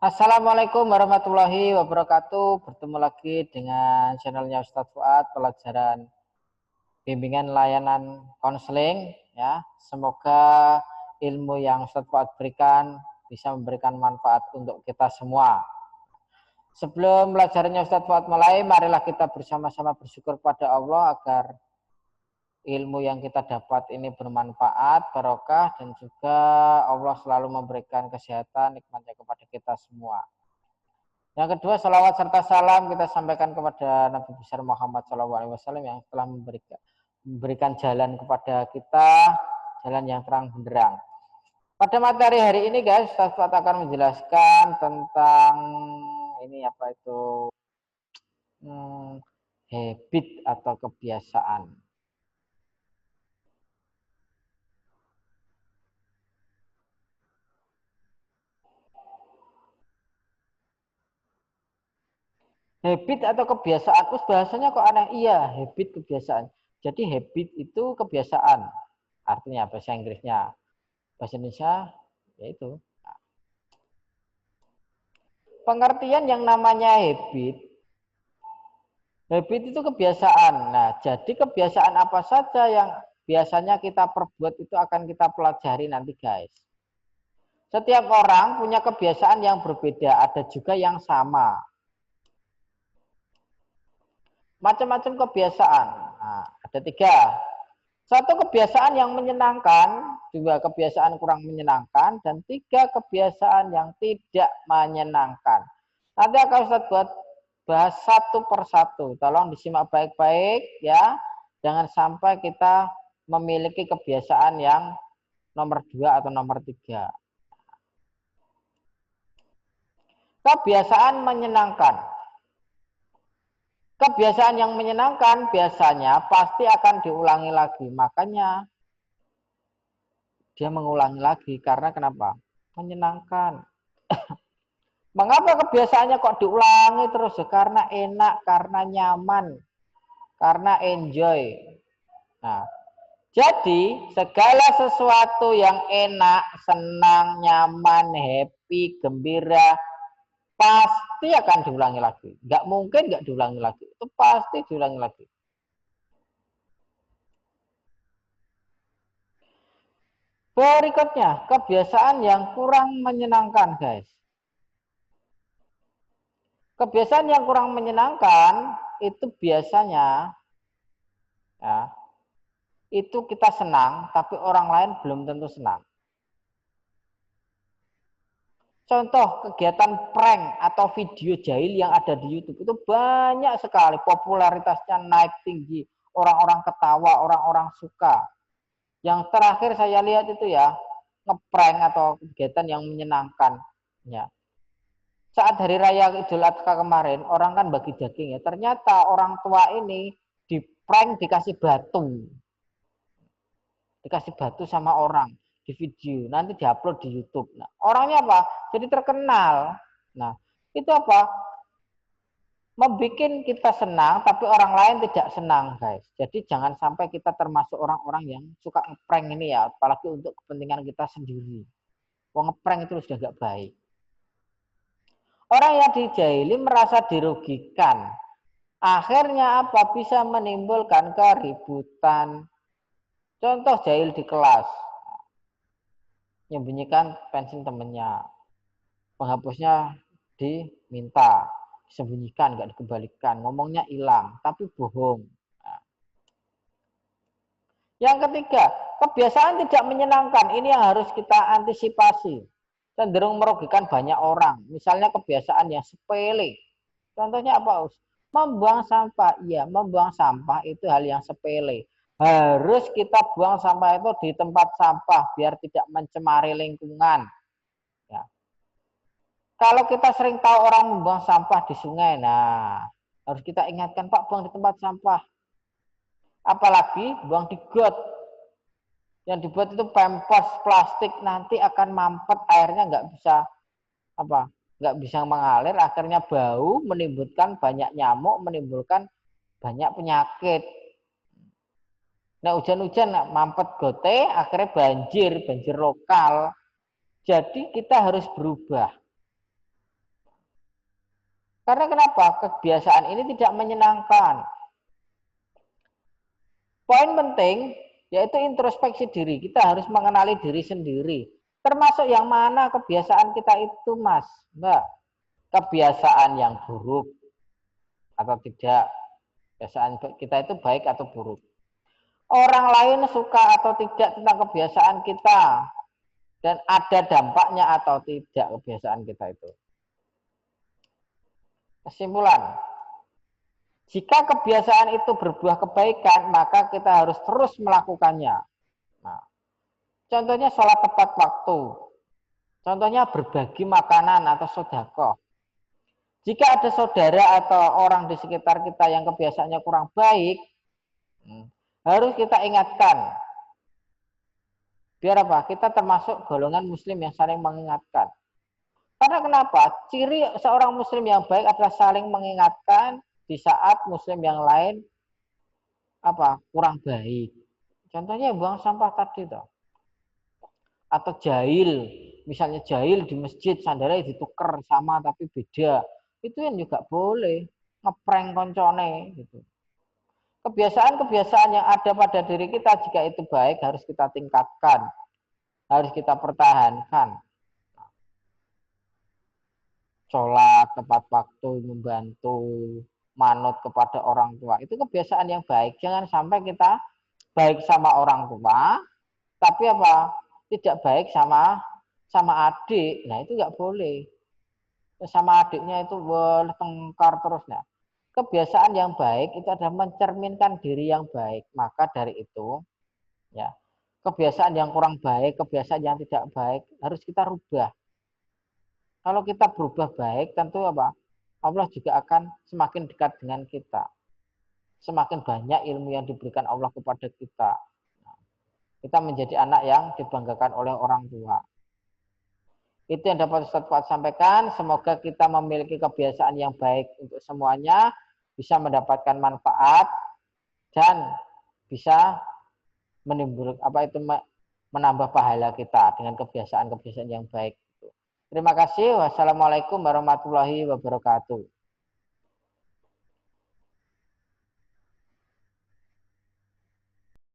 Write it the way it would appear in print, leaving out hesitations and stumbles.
Assalamualaikum warahmatullahi wabarakatuh. Bertemu lagi dengan channelnya Ustadz Fuad, pelajaran bimbingan layanan konseling. Ya, semoga ilmu yang Ustadz Fuad berikan bisa memberikan manfaat untuk kita semua. Sebelum pelajarannya Ustadz Fuad mulai, marilah kita bersama-sama bersyukur kepada Allah agar ilmu yang kita dapat ini bermanfaat, barokah, dan juga Allah selalu memberikan kesehatan, nikmatnya kepada kita semua. Yang kedua, salawat serta salam kita sampaikan kepada Nabi besar Muhammad SAW yang telah memberikan jalan kepada kita, jalan yang terang benderang. Pada materi hari ini guys, Ustaz Fuad akan menjelaskan tentang ini apa itu habit atau kebiasaan. Habit atau kebiasaan, terus bahasanya kok aneh? Iya, habit kebiasaan. Jadi habit itu kebiasaan. Artinya bahasa Inggrisnya. Bahasa Indonesia yaitu pengertian yang namanya habit. Habit itu kebiasaan. Nah, jadi kebiasaan apa saja yang biasanya kita perbuat itu akan kita pelajari nanti guys. Setiap orang punya kebiasaan yang berbeda, ada juga yang sama. Macam-macam kebiasaan. Nah, ada 3. 1 kebiasaan yang menyenangkan, 2 kebiasaan kurang menyenangkan, dan 3 kebiasaan yang tidak menyenangkan. Nanti akan Ustaz buat bahas satu persatu. Tolong disimak baik-baik ya. Jangan sampai kita memiliki kebiasaan yang nomor 2 atau nomor 3. Kebiasaan menyenangkan. Kebiasaan yang menyenangkan biasanya pasti akan diulangi lagi. Makanya dia mengulangi lagi. Karena kenapa? Menyenangkan. Mengapa kebiasaannya kok diulangi terus? Karena enak, karena nyaman, karena enjoy. Nah, jadi segala sesuatu yang enak, senang, nyaman, happy, gembira, pasti akan diulangi lagi. Nggak mungkin nggak diulangi lagi. Itu pasti diulangi lagi. Berikutnya, kebiasaan yang kurang menyenangkan, guys. Kebiasaan yang kurang menyenangkan itu biasanya ya, itu kita senang, tapi orang lain belum tentu senang. Contoh kegiatan prank atau video jahil yang ada di YouTube itu banyak sekali, popularitasnya naik tinggi, orang-orang ketawa, orang-orang suka. Yang terakhir saya lihat itu ya, ngeprank atau kegiatan yang menyenangkan. Ya. Saat hari raya Idul Adha kemarin, orang kan bagi daging ya. Ternyata orang tua ini di prank dikasih batu. Dikasih batu sama orang di video, nanti diupload di YouTube. Nah, orangnya apa? Jadi terkenal. Nah, itu apa? Membikin kita senang, tapi orang lain tidak senang, guys. Jadi jangan sampai kita termasuk orang-orang yang suka ngeprank ini ya, apalagi untuk kepentingan kita sendiri. Wong ngeprank itu sudah gak baik. Orang yang dijahili merasa dirugikan. Akhirnya apa? Bisa menimbulkan keributan. Contoh jahil di kelas. Menyembunyikan pensil temennya. Penghapusnya diminta. Disembunyikan, nggak dikembalikan. Ngomongnya hilang, tapi bohong. Nah. Yang ketiga, kebiasaan tidak menyenangkan. Ini yang harus kita antisipasi. Cenderung merugikan banyak orang. Misalnya kebiasaan yang sepele. Contohnya apa, Us? Membuang sampah. Iya, membuang sampah itu hal yang sepele. Harus kita buang sampah itu di tempat sampah biar tidak mencemari lingkungan. Ya. Kalau kita sering tahu orang membuang sampah di sungai, nah harus kita ingatkan, Pak, buang di tempat sampah. Apalagi buang di got. Yang dibuat itu pempos plastik, nanti akan mampet, airnya nggak bisa apa? Nggak bisa mengalir, akhirnya bau, menimbulkan banyak nyamuk, menimbulkan banyak penyakit. Nah, hujan-hujan mampet gote, akhirnya banjir lokal. Jadi kita harus berubah. Karena kenapa? Kebiasaan ini tidak menyenangkan. Poin penting yaitu introspeksi diri. Kita harus mengenali diri sendiri. Termasuk yang mana kebiasaan kita itu, Mas, Mbak. Kebiasaan yang buruk atau tidak. Kebiasaan kita itu baik atau buruk. Orang lain suka atau tidak tentang kebiasaan kita. Dan ada dampaknya atau tidak kebiasaan kita itu. Kesimpulan, jika kebiasaan itu berbuah kebaikan, maka kita harus terus melakukannya. Nah, contohnya sholat tepat waktu. Contohnya berbagi makanan atau sedekah. Jika ada saudara atau orang di sekitar kita yang kebiasaannya kurang baik, harus kita ingatkan. Biar apa? Kita termasuk golongan muslim yang saling mengingatkan. Karena kenapa? Ciri seorang muslim yang baik adalah saling mengingatkan di saat muslim yang lain kurang baik. Contohnya buang sampah tadi toh. Atau jahil, misalnya jahil di masjid sandalnya ditukar sama tapi beda. Itu yang juga boleh ngeprank koncone gitu. Kebiasaan-kebiasaan yang ada pada diri kita jika itu baik harus kita tingkatkan, harus kita pertahankan. Sholat tepat waktu, membantu, manut kepada orang tua, itu kebiasaan yang baik. Jangan sampai kita baik sama orang tua, tapi tidak baik sama adik. Nah itu nggak boleh. Sama adiknya itu bertengkar terus. Nah, kebiasaan yang baik itu adalah mencerminkan diri yang baik. Maka dari itu, ya, kebiasaan yang kurang baik, kebiasaan yang tidak baik harus kita rubah. Kalau kita berubah baik, tentu Allah juga akan semakin dekat dengan kita. Semakin banyak ilmu yang diberikan Allah kepada kita. Kita menjadi anak yang dibanggakan oleh orang tua. Itu yang dapat Ustaz Fuad sampaikan. Semoga kita memiliki kebiasaan yang baik untuk semuanya, bisa mendapatkan manfaat dan bisa menimbulkan menambah pahala kita dengan kebiasaan-kebiasaan yang baik. Terima kasih. Wassalamualaikum warahmatullahi wabarakatuh.